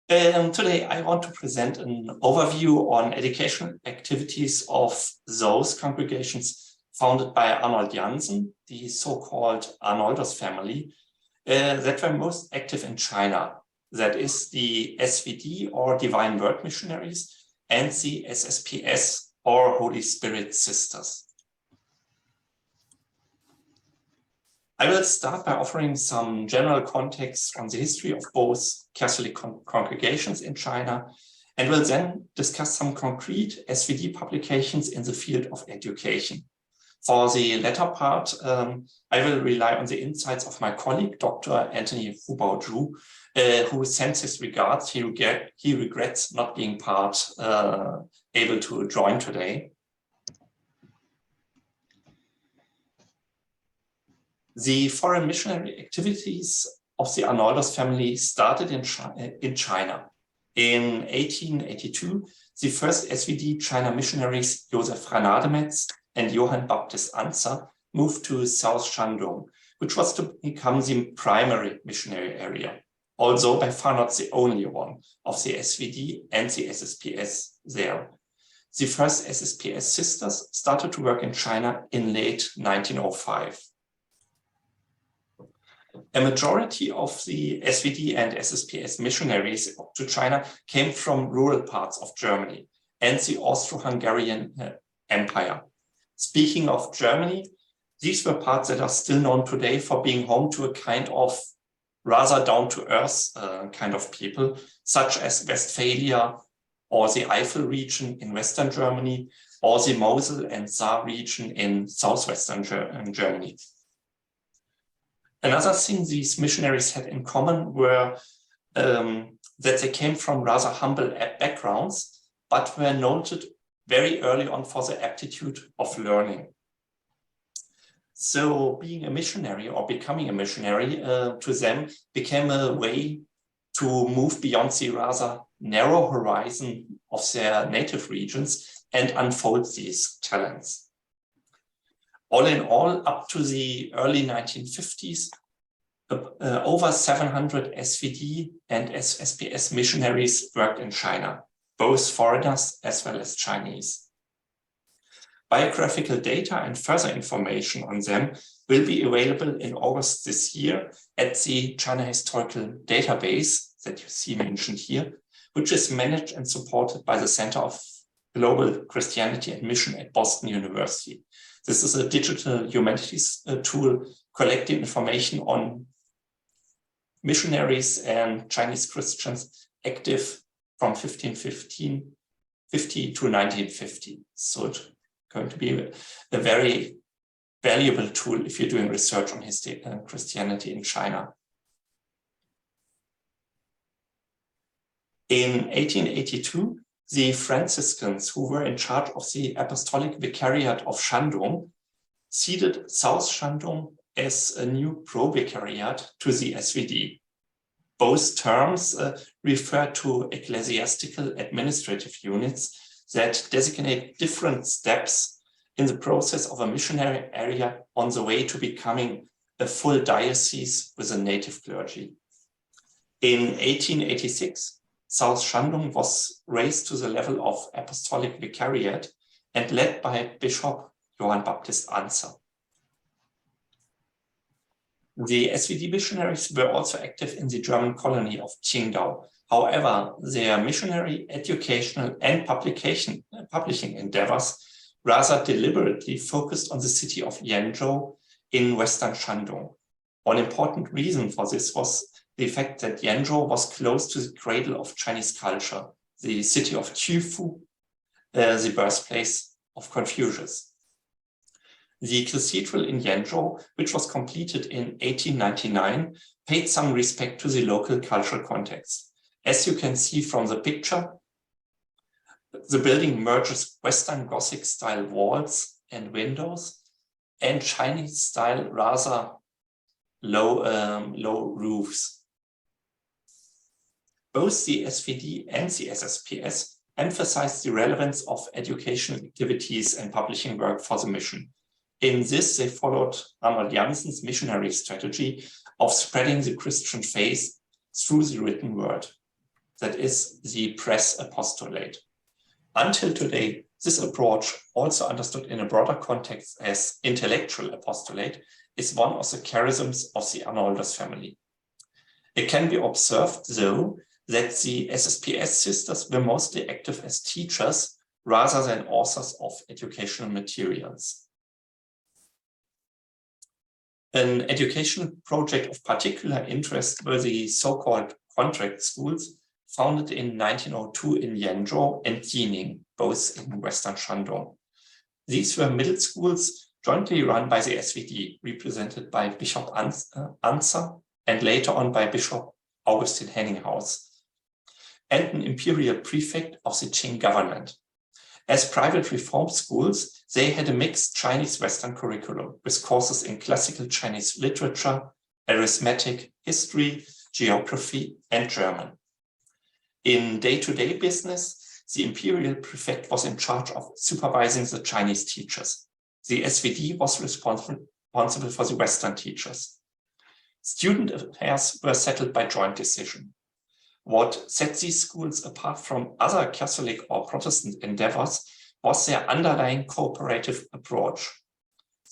Today I want to present an overview on educational activities of those congregations founded by Arnold Jansen, the so-called Arnoldus family, that were most active in China. That is the SVD or Divine Word Missionaries and the SSPS or Holy Spirit Sisters. I will start by offering some general context on the history of both Catholic congregations in China, and will then discuss some concrete SVD publications in the field of education. For the latter part, I will rely on the insights of my colleague, Dr. Anthony Hubao-Zhu, who sends his regards. He regrets not being able to join today. The foreign missionary activities of the Arnoldus family started in China. In 1882, the first SVD China missionaries, Joseph Granademetz and Johann Baptist Anzer, moved to South Shandong, which was to become the primary missionary area, although by far not the only one of the SVD and the SSPS there. The first SSPS sisters started to work in China in late 1905. A majority of the SVD and SSPS missionaries to China came from rural parts of Germany and the Austro-Hungarian Empire. Speaking of Germany, these were parts that are still known today for being home to a kind of rather down-to-earth kind of people, such as Westphalia or the Eifel region in Western Germany, or the Mosel and Saar region in southwestern Germany. Another thing these missionaries had in common were that they came from rather humble backgrounds, but were noted very early on for the aptitude of learning. So being a missionary or becoming a missionary to them became a way to move beyond the rather narrow horizon of their native regions and unfold these talents. All in all, up to the early 1950s, over 700 SVD and SSPS missionaries worked in China, both foreigners as well as Chinese. Biographical data and further information on them will be available in August this year at the China Historical Database that you see mentioned here, which is managed and supported by the Center of Global Christianity and Mission at Boston University. This is a digital humanities tool collecting information on missionaries and Chinese Christians active from 1550 to 1950. So it's going to be a very valuable tool if you're doing research on history and Christianity in China. In 1882, the Franciscans, who were in charge of the Apostolic Vicariate of Shandong, ceded South Shandong as a new pro-vicariate to the SVD. Both terms refer to ecclesiastical administrative units that designate different steps in the process of a missionary area on the way to becoming a full diocese with a native clergy. In 1886, South Shandong was raised to the level of apostolic vicariate and led by Bishop Johann Baptist Anzer. The SVD missionaries were also active in the German colony of Qingdao. However, their missionary, educational, and publishing endeavors rather deliberately focused on the city of Yanzhou in western Shandong. One important reason for this was the fact that Yanzhou was close to the cradle of Chinese culture, the city of Qufu, the birthplace of Confucius. The cathedral in Yanzhou, which was completed in 1899, paid some respect to the local cultural context. As you can see from the picture, the building merges Western Gothic style walls and windows and Chinese style rather low roofs. Both the SVD and the SSPS emphasized the relevance of educational activities and publishing work for the mission. In this, they followed Arnold Jansen's missionary strategy of spreading the Christian faith through the written word. that is, the press apostolate. Until today, this approach, also understood in a broader context as intellectual apostolate, is one of the charisms of the Arnoldus family. It can be observed, though, that the SSPS sisters were mostly active as teachers rather than authors of educational materials. An educational project of particular interest were the so-called contract schools, founded in 1902 in Yanzhou and Jining, both in Western Shandong. These were middle schools jointly run by the SVD, represented by Bishop Anzer and later on by Bishop Augustin Henninghaus, and an imperial prefect of the Qing government. As private reform schools, they had a mixed Chinese-Western curriculum with courses in classical Chinese literature, arithmetic, history, geography, and German. In day-to-day business, the imperial prefect was in charge of supervising the Chinese teachers. The SVD was responsible for the Western teachers. Student affairs were settled by joint decision. What set these schools apart from other Catholic or Protestant endeavors was their underlying cooperative approach.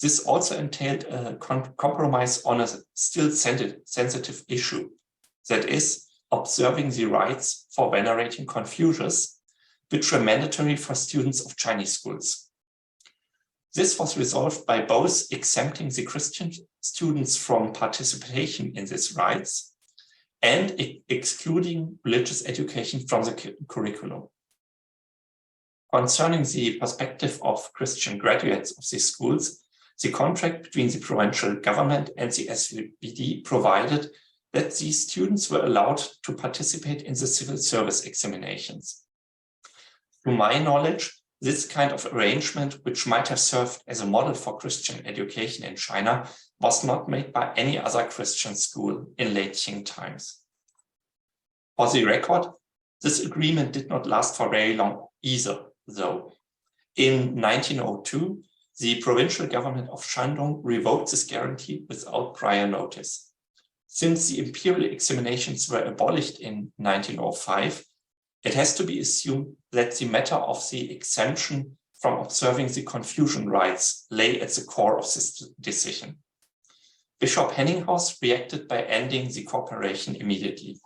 This also entailed a compromise on a still sensitive issue, that is, observing the rites for venerating Confucius, which were mandatory for students of Chinese schools. This was resolved by both exempting the Christian students from participation in these rites and excluding religious education from the curriculum. Concerning the perspective of Christian graduates of these schools, the contract between the provincial government and the SVD provided that these students were allowed to participate in the civil service examinations. To my knowledge, this kind of arrangement, which might have served as a model for Christian education in China, was not made by any other Christian school in late Qing times. For the record, this agreement did not last for very long either, though. In 1902, the provincial government of Shandong revoked this guarantee without prior notice. Since the imperial examinations were abolished in 1905, it has to be assumed that the matter of the exemption from observing the Confucian rites lay at the core of this decision. Bishop Henninghaus reacted by ending the cooperation immediately.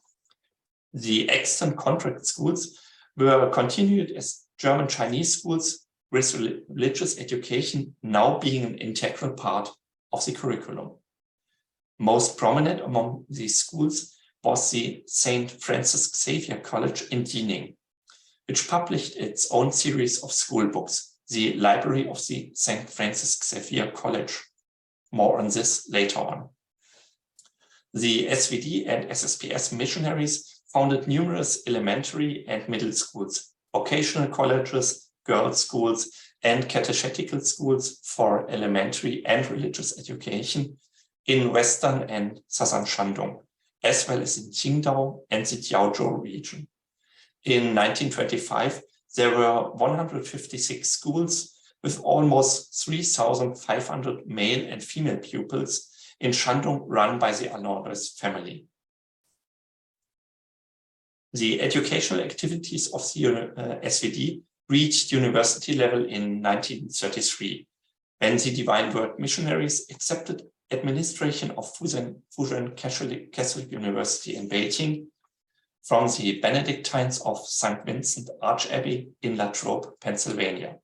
The extant contract schools were continued as German Chinese schools, with religious education now being an integral part of the curriculum. Most prominent among these schools was the St. Francis Xavier College in Jining, which published its own series of school books, the Library of the St. Francis Xavier College. More on this later on. The SVD and SSPS missionaries founded numerous elementary and middle schools, vocational colleges, girls' schools, and catechetical schools for elementary and religious education in Western and Southern Shandong, as well as in Qingdao and the Jiaozhou region. In 1925, there were 156 schools with almost 3,500 male and female pupils in Shandong run by the Arnoldus family. The educational activities of the SVD reached university level in 1933, when the Divine Word Missionaries accepted administration of Fujian Catholic University in Beijing from the Benedictines of St. Vincent Archabbey in Latrobe, Pennsylvania.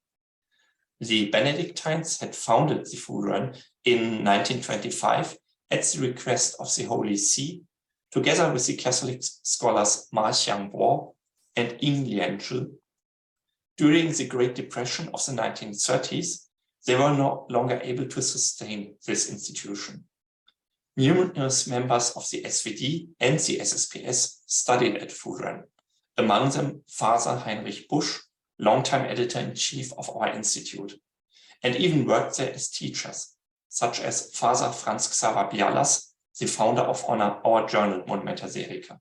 The Benedictines had founded the Fujian in 1925 at the request of the Holy See, together with the Catholic scholars Ma Xiangbo and Ying Lianzhi. During the Great Depression of the 1930s, they were no longer able to sustain this institution. Numerous members of the SVD and the SSPS studied at Fujian, among them Father Heinrich Busch, longtime editor-in-chief of our institute, and even worked there as teachers, such as Father Franz Xaver Bialas, the founder of our journal Monumenta Serica.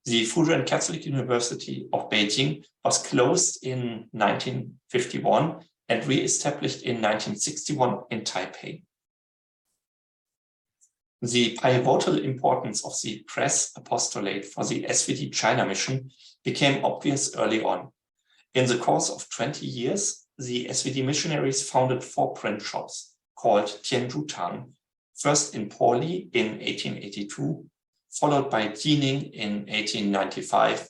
The Fujian Catholic University of Beijing was closed in 1951 and re-established in 1961 in Taipei. The pivotal importance of the press apostolate for the SVD China mission became obvious early on. In the course of 20 years, the SVD missionaries founded 4 print shops called Tianzhutang, first in Poli in 1882, followed by Jining in 1895,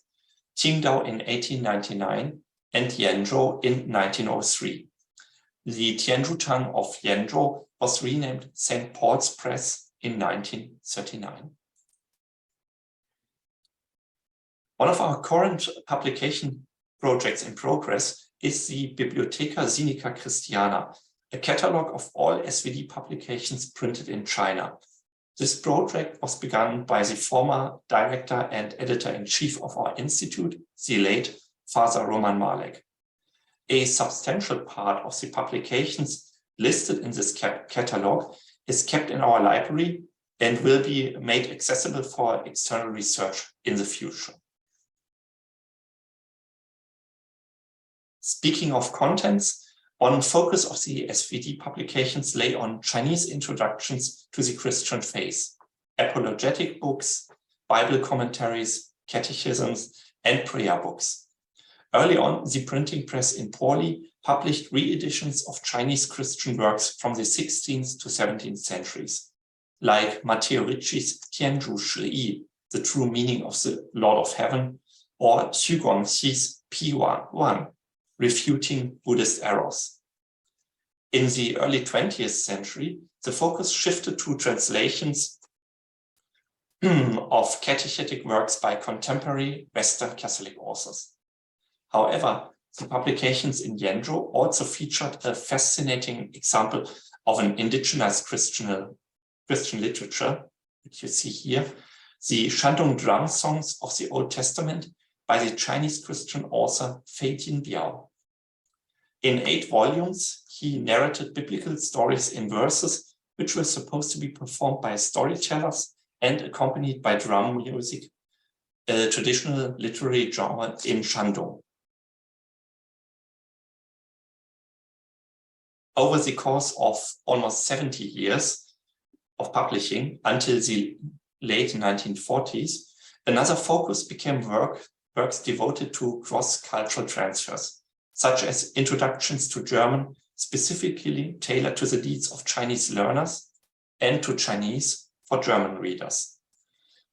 Qingdao in 1899, and Yenzhou in 1903. The Tianzhutang of Yenzhou was renamed St. Paul's Press in 1939. One of our current publication projects in progress is the Bibliotheca Sinica Christiana, a catalogue of all SVD publications printed in China. This project was begun by the former director and editor-in-chief of our institute, the late Father Roman Malek. A substantial part of the publications listed in this catalogue is kept in our library and will be made accessible for external research in the future. Speaking of contents, one focus of the SVD publications lay on Chinese introductions to the Christian faith, apologetic books, Bible commentaries, catechisms, and prayer books. Early on, the printing press in Poli published re-editions of Chinese Christian works from the 16th to 17th centuries, like Matteo Ricci's Tianzhu Shi, The True Meaning of the Lord of Heaven, or Xu Guangxi's Pi Wan, Refuting Buddhist Errors. In the early 20th century, the focus shifted to translations of catechetic works by contemporary Western Catholic authors. However, the publications in Yenzhou also featured a fascinating example of an indigenous Christian literature, which you see here, the Shandong drum songs of the Old Testament by the Chinese Christian author Fei Jinbiao. In 8 volumes, he narrated biblical stories in verses which were supposed to be performed by storytellers and accompanied by drum music, a traditional literary genre in Shandong. Over the course of almost 70 years of publishing until the late 1940s, another focus became works devoted to cross-cultural transfers, such as introductions to German specifically tailored to the needs of Chinese learners and to Chinese for German readers.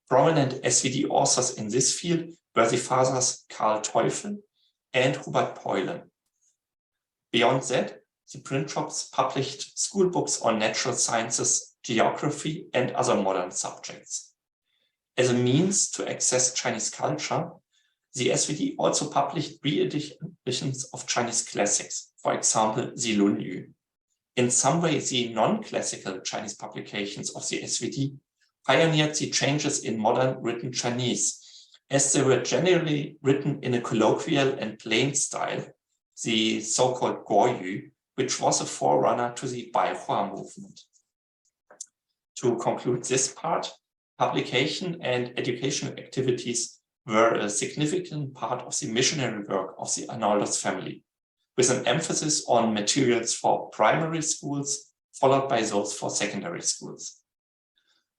Prominent SVD authors in this field were the fathers Karl Teufel and Hubert Peulen. Beyond that, the print shops published school books on natural sciences, geography, and other modern subjects. As a means to access Chinese culture, the SVD also published re-editions of Chinese classics, for example, the Lunyu. In some way, the non-classical Chinese publications of the SVD pioneered the changes in modern written Chinese, as they were generally written in a colloquial and plain style, the so-called Guoyu, which was a forerunner to the Baihua movement. To conclude this part, publication and educational activities were a significant part of the missionary work of the Arnoldos family, with an emphasis on materials for primary schools, followed by those for secondary schools.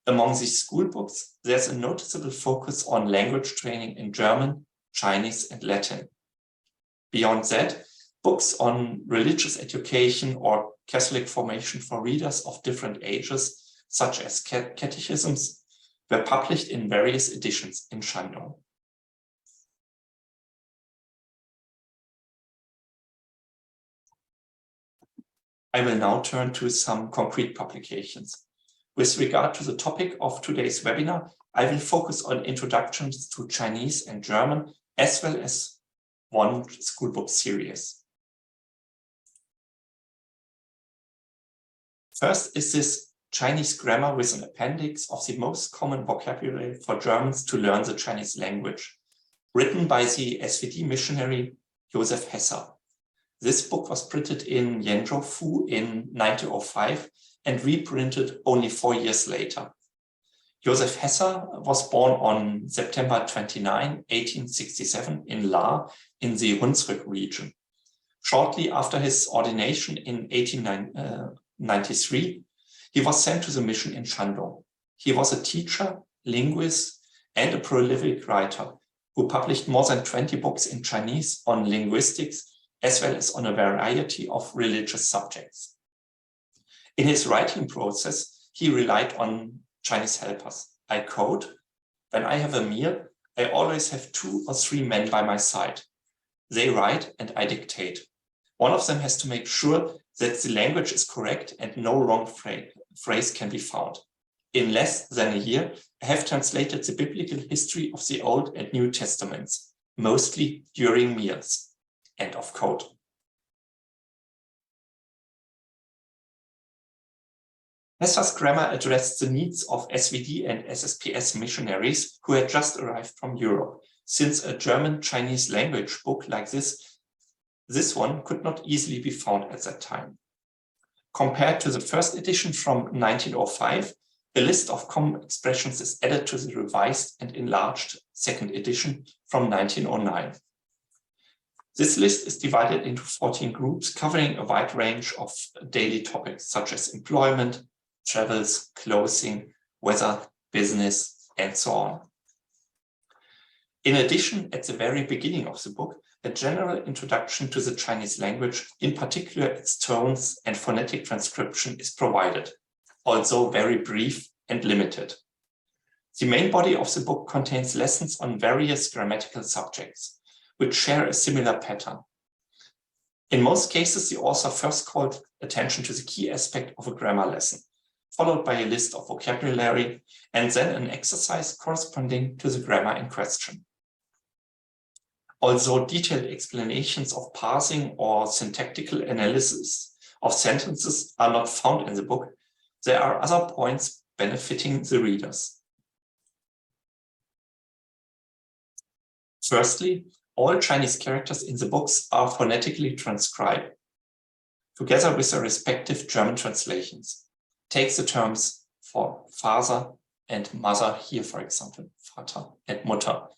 Among these school books, there's a noticeable focus on language training in German, Chinese, and Latin. Beyond that, books on religious education or Catholic formation for readers of different ages, such as catechisms, were published in various editions in Shandong. I will now turn to some concrete publications. With regard to the topic of today's webinar, I will focus on introductions to Chinese and German, as well as one schoolbook series. First is this Chinese grammar with an appendix of the most common vocabulary for Germans to learn the Chinese language, written by the SVD missionary Joseph Hesser. This book was printed in Yenzhou in 1905 and reprinted only 4 years later. Joseph Hesser was born on September 29, 1867 in La in the Hunsrück region. Shortly after his ordination in 1893, he was sent to the mission in Shandong. He was a teacher, linguist, and a prolific writer who published more than 20 books in Chinese on linguistics, as well as on a variety of religious subjects. In his writing process, he relied on Chinese helpers. I quote, "When I have a meal, I always have 2 or 3 men by my side. They write and I dictate. One of them has to make sure that the language is correct and no wrong phrase can be found. In less than a year, I have translated the biblical history of the Old and New Testaments, mostly during meals." End of quote. Hesser's grammar addressed the needs of SVD and SSPS missionaries who had just arrived from Europe, since a German-Chinese language book like this one could not easily be found at that time. Compared to the first edition from 1905, a list of common expressions is added to the revised and enlarged second edition from 1909. This list is divided into 14 groups covering a wide range of daily topics such as employment, travels, clothing, weather, business, and so on. In addition, at the very beginning of the book, a general introduction to the Chinese language, in particular its tones and phonetic transcription, is provided, although very brief and limited. The main body of the book contains lessons on various grammatical subjects, which share a similar pattern. In most cases, the author first called attention to the key aspect of a grammar lesson, followed by a list of vocabulary, and then an exercise corresponding to the grammar in question. Although detailed explanations of parsing or syntactical analysis of sentences are not found in the book, there are other points benefiting the readers. Firstly, all Chinese characters in the books are phonetically transcribed, together with their respective German translations. Take the terms for father and mother here, for example, Vater and Mutter.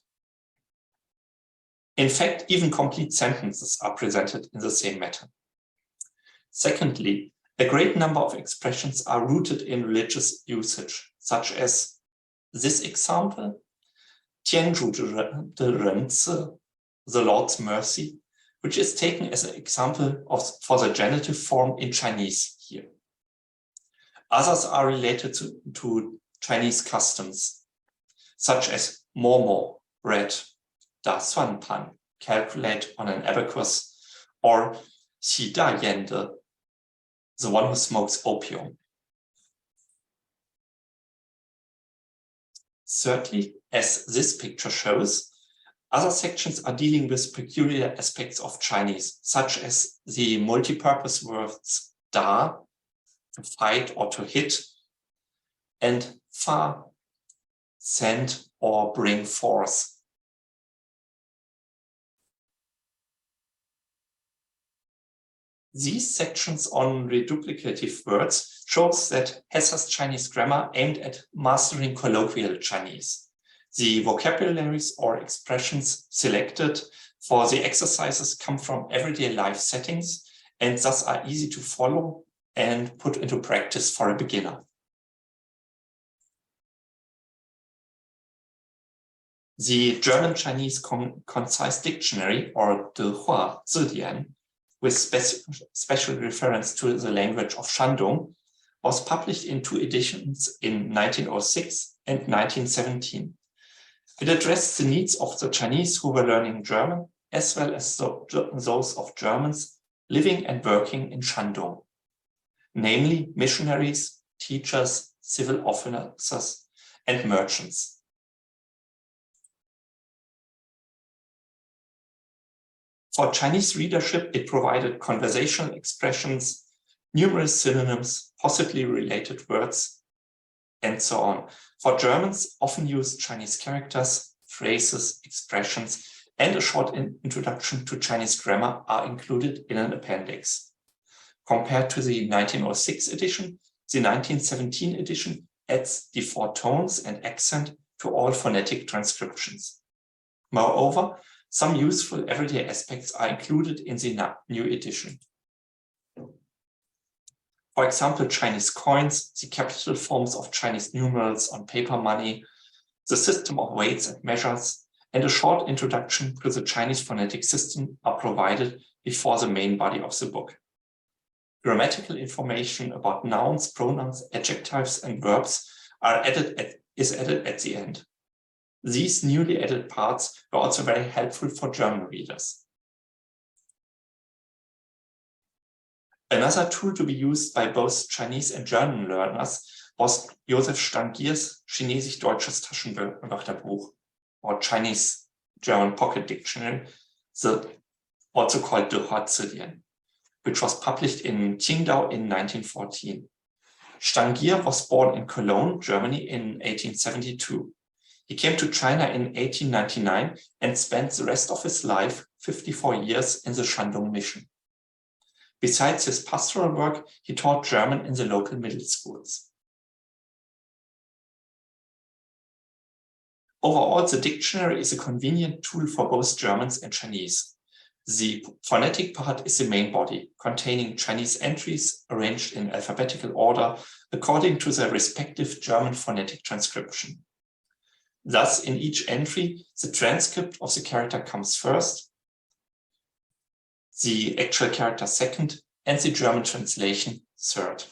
In fact, even complete sentences are presented in the same manner. Secondly, a great number of expressions are rooted in religious usage, such as this example, 天主的仁慈, the Lord's mercy, which is taken as an example for the genitive form in Chinese here. Others are related to Chinese customs, such as momo, bread, 打算盘, calculate on an abacus, or 洗大烟的, the one who smokes opium. Thirdly, as this picture shows, other sections are dealing with peculiar aspects of Chinese, such as the multi-purpose words da, to fight or to hit, and fa, send or bring forth. These sections on reduplicative words shows that Hesser's Chinese grammar aimed at mastering colloquial Chinese. The vocabularies or expressions selected for the exercises come from everyday life settings and thus are easy to follow and put into practice for a beginner. The German-Chinese concise dictionary, or 德化字典, with special reference to the language of Shandong, was published in 2 editions in 1906 and 1917. It addressed the needs of the Chinese who were learning German, as well as those of Germans living and working in Shandong, namely missionaries, teachers, civil officers, and merchants. For Chinese readership, it provided conversational expressions, numerous synonyms, possibly related words, and so on. For Germans, often used Chinese characters, phrases, expressions, and a short introduction to Chinese grammar are included in an appendix. Compared to the 1906 edition, the 1917 edition adds the 4 tones and accent to all phonetic transcriptions. Moreover, some useful everyday aspects are included in the new edition. For example, Chinese coins, the capital forms of Chinese numerals on paper money, the system of weights and measures, and a short introduction to the Chinese phonetic system are provided before the main body of the book. Grammatical information about nouns, pronouns, adjectives, and verbs is added at the end. These newly added parts were also very helpful for German readers. Another tool to be used by both Chinese and German learners was Josef Stangier's Chinesisch-Deutsches Taschenwörterbuch, or Chinese-German Pocket Dictionary, also called the Hotzidian, which was published in Qingdao in 1914. Stangier was born in Cologne, Germany in 1872. He came to China in 1899 and spent the rest of his life, 54 years, in the Shandong mission. Besides his pastoral work, he taught German in the local middle schools. Overall, the dictionary is a convenient tool for both Germans and Chinese. The phonetic part is the main body, containing Chinese entries arranged in alphabetical order according to their respective German phonetic transcription. Thus, in each entry, the transcript of the character comes first, the actual character second, and the German translation third.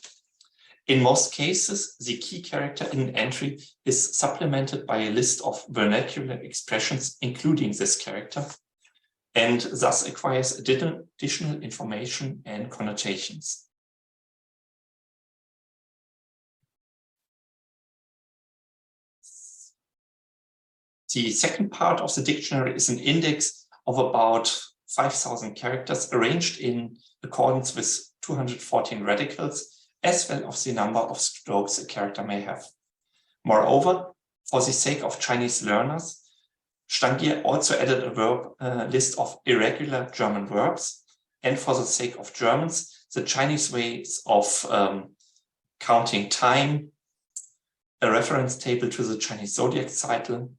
In most cases, the key character in an entry is supplemented by a list of vernacular expressions, including this character, and thus acquires additional information and connotations. The second part of the dictionary is an index of about 5,000 characters arranged in accordance with 214 radicals, as well as the number of strokes a character may have. Moreover, for the sake of Chinese learners, Stangier also added a list of irregular German verbs, and for the sake of Germans, the Chinese ways of counting time, a reference table to the Chinese zodiac cycle,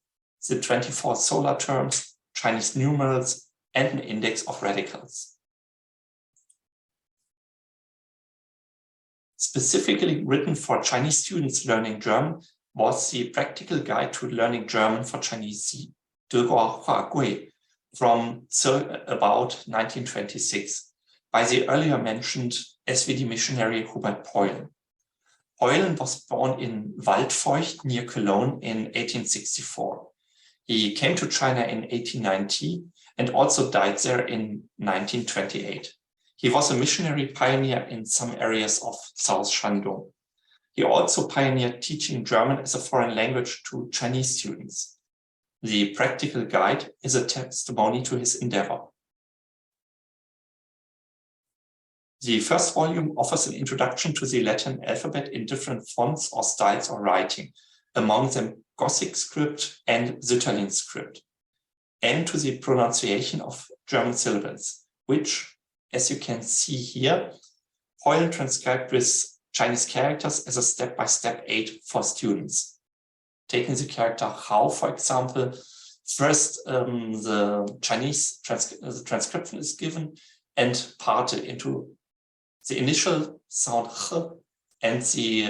the 24 solar terms, Chinese numerals, and an index of radicals. Specifically written for Chinese students learning German was the Practical Guide to Learning German for Chinese, Dirk from about 1926 by the earlier mentioned SVD missionary Hubert Poilen. Poilen was born in Waldfeucht near Cologne in 1864. He came to China in 1890 and also died there in 1928. He was a missionary pioneer in some areas of South Shandong. He also pioneered teaching German as a foreign language to Chinese students. The Practical Guide is a testimony to his endeavor. The first volume offers an introduction to the Latin alphabet in different fonts or styles of writing, among them Gothic script and Sütterlin script, and to the pronunciation of German syllables, which, as you can see here, Poilen transcribed with Chinese characters as a step-by-step aid for students. Taking the character Hao, for example, first the Chinese transcription is given and parted into the initial sound H and the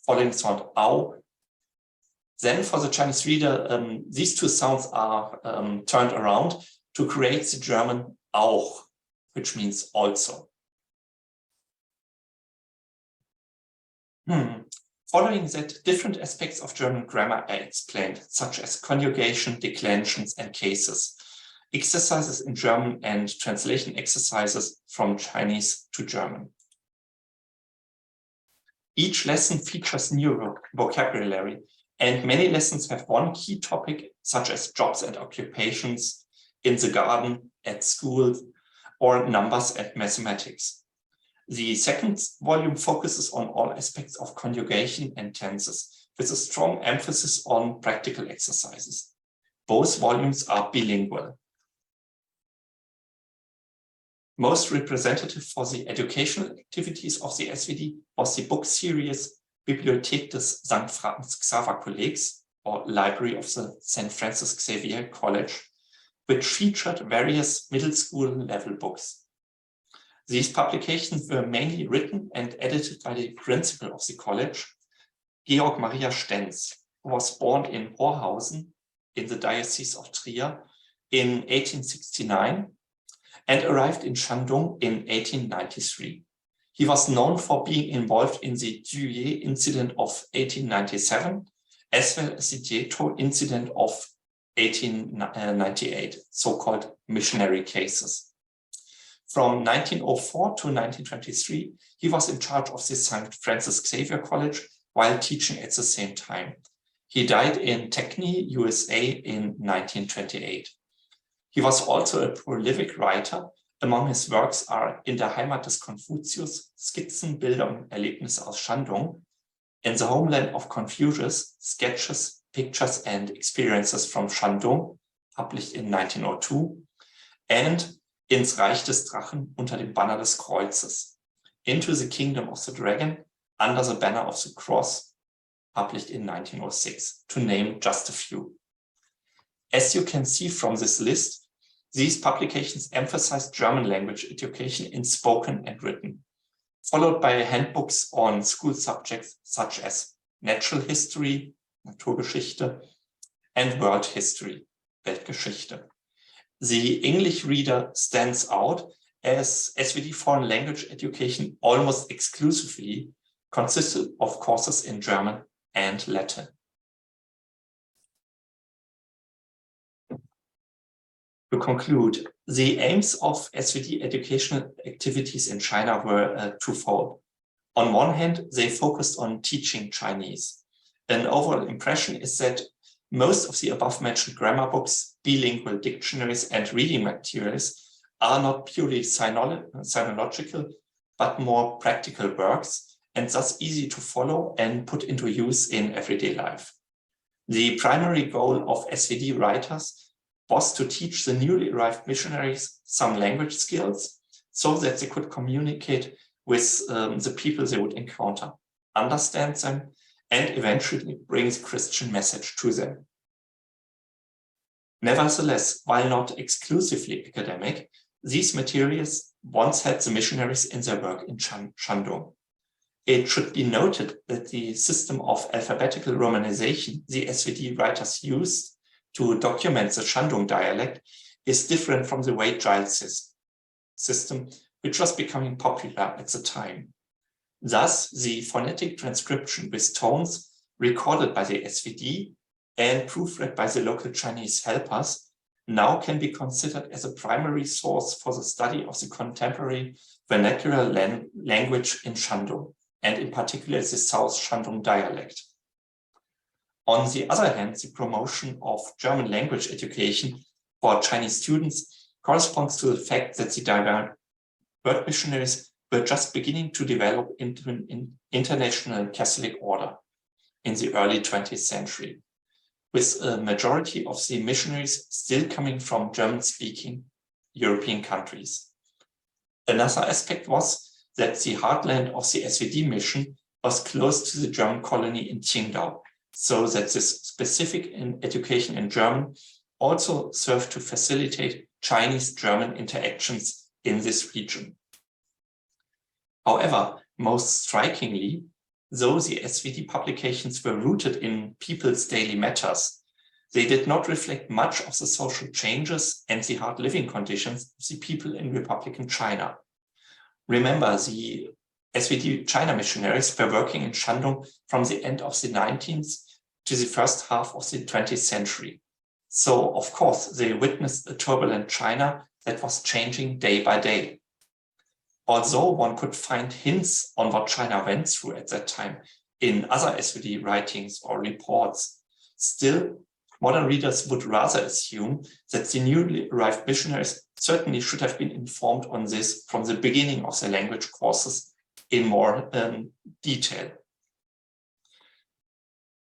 following sound Ao. Then for the Chinese reader, these two sounds are turned around to create the German auch, which means also. Following that, different aspects of German grammar are explained, such as conjugation, declensions, and cases, exercises in German, and translation exercises from Chinese to German. Each lesson features new vocabulary, and many lessons have one key topic, such as jobs and occupations, in the garden, at school, or numbers and mathematics. The second volume focuses on all aspects of conjugation and tenses, with a strong emphasis on practical exercises. Both volumes are bilingual. Most representative for the educational activities of the SVD was the book series Bibliothek des St. Franz Xaver Kollegs, or Library of the St. Francis Xavier College, which featured various middle school level books. These publications were mainly written and edited by the principal of the college, Georg Maria Stenz, who was born in Horhausen in the Diocese of Trier in 1869 and arrived in Shandong in 1893. He was known for being involved in the Juillet incident of 1897, as well as the Tieto incident of 1898, so-called missionary cases. From 1904 to 1923, he was in charge of the St. Francis Xavier College while teaching at the same time. He died in Techny, USA in 1928. He was also a prolific writer. Among his works are In der Heimat des Konfuzius, Skizzen, Bilder und Erlebnisse aus Shandong, In the Homeland of Confucius, Sketches, Pictures and Experiences from Shandong, published in 1902, and Ins Reich des Drachen unter dem Banner des Kreuzes, Into the Kingdom of the Dragon, Under the Banner of the Cross, published in 1906, to name just a few. As you can see from this list, these publications emphasize German language education in spoken and written, followed by handbooks on school subjects such as natural history, Naturgeschichte, and world history, Weltgeschichte. The English reader stands out as SVD foreign language education almost exclusively consisted of courses in German and Latin. To conclude, the aims of SVD educational activities in China were twofold. On one hand, they focused on teaching Chinese. An overall impression is that most of the above-mentioned grammar books, bilingual dictionaries, and reading materials are not purely sinological, but more practical works, and thus easy to follow and put into use in everyday life. The primary goal of SVD writers was to teach the newly arrived missionaries some language skills so that they could communicate with the people they would encounter, understand them, and eventually bring the Christian message to them. Nevertheless, while not exclusively academic, these materials once had the missionaries in their work in Shandong. It should be noted that the system of alphabetical romanization the SVD writers used to document the Shandong dialect is different from the Wade Giles system, which was becoming popular at the time. Thus, the phonetic transcription with tones recorded by the SVD and proofread by the local Chinese helpers now can be considered as a primary source for the study of the contemporary vernacular language in Shandong, and in particular the South Shandong dialect. On the other hand, the promotion of German language education for Chinese students corresponds to the fact that the diverse word missionaries were just beginning to develop into an international Catholic order in the early 20th century, with a majority of the missionaries still coming from German-speaking European countries. Another aspect was that the heartland of the SVD mission was close to the German colony in Qingdao, so that this specific education in German also served to facilitate Chinese-German interactions in this region. However, most strikingly, though the SVD publications were rooted in people's daily matters, they did not reflect much of the social changes and the hard living conditions of the people in Republican China. Remember, the SVD China missionaries were working in Shandong from the end of the 19th to the first half of the 20th century. So, of course, they witnessed a turbulent China that was changing day by day. Although one could find hints on what China went through at that time in other SVD writings or reports, still, modern readers would rather assume that the newly arrived missionaries certainly should have been informed on this from the beginning of their language courses in more detail.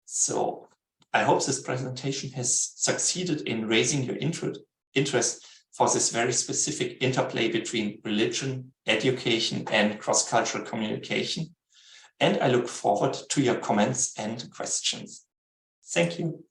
So I hope this presentation has succeeded in raising your interest for this very specific interplay between religion, education, and cross-cultural communication. And I look forward to your comments and questions. Thank you.